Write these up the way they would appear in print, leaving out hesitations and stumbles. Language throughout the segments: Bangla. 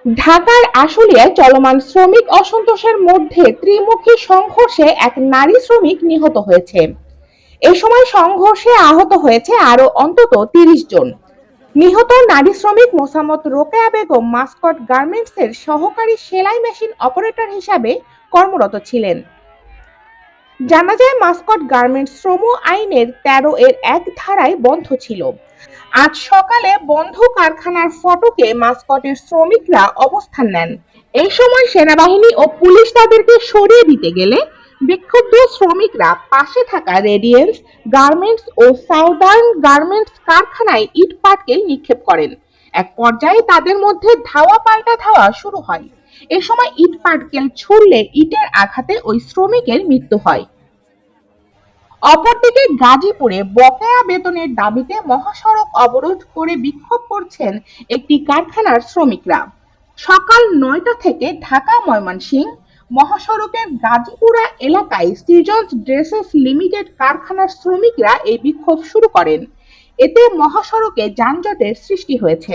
ঢাকার আশুলিয়ায় চলমান শ্রমিক অসন্তোষের মধ্যে ত্রিমুখী সংঘর্ষে এক নারী শ্রমিক নিহত হয়েছে। এ সময় সংঘর্ষে আহত হয়েছে আরো অন্তত ৩০ জন। নিহত নারী শ্রমিক মোসাম্মত রোকেয়া বেগম মাসকট গার্মেন্টসের সহকারী সেলাই মেশিন অপারেটর হিসাবে কর্মরত ছিলেন। জানা যায়, মাসকট গার্মেন্টস শ্রম আইনের ১৩ এর ১ ধারায় বন্ধ ছিল। আজ সকালে বন্ধ কারখানার ফটকে মাসকটের শ্রমিকরা অবস্থান নেন। এই সময় সেনাবাহিনী ও পুলিশ তাদেরকে সরিয়ে দিতে গেলে বিক্ষুব্ধ শ্রমিকরা পাশে থাকা রেডিয়েন্স গার্মেন্টস ও সাউদার্ন গার্মেন্টস কারখানায় ইট পাটকেল নিক্ষেপ করেন। এক পর্যায়ে তাদের মধ্যে ধাওয়া পাল্টা ধাওয়া শুরু হয়। এ সময় ইট পাটকেল ছুড়লে ইটের আঘাতে ওই শ্রমিকের মৃত্যু হয়। অপরদিকে গাজীপুরে বকেয়া বেতনের দাবিতে মহাসড়ক অবরোধ করে বিক্ষোভ করছেন একটি কারখানার শ্রমিকরা। সকাল ৯টা থেকে ঢাকা ময়মনসিংহ মহাসড়কের গাজীপুরা এলাকায় সৃজনস ড্রেসেস লিমিটেড কারখানার শ্রমিকরা এই বিক্ষোভ শুরু করেন। এতে মহাসড়কে যানজটের সৃষ্টি হয়েছে।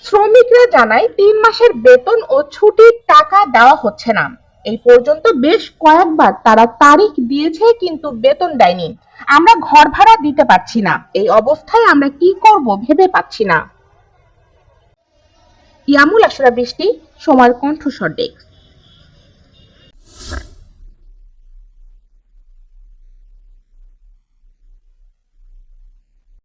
শ্রমিকরা জানায় ৩ মাসের বেতন ও ছুটির টাকা দেওয়া হচ্ছে না। এই পর্যন্ত বেশ কয়েকবার তারা তারিখ দিয়েছে, কিন্তু বেতন দেয়নি। আমরা ঘর ভাড়া দিতে পারছি না। এই অবস্থায় আমরা কি করব ভেবে পাচ্ছি না। ইয়ামুল আশরা বৃষ্টি, সময়ের কণ্ঠস্বর ডেস্ক।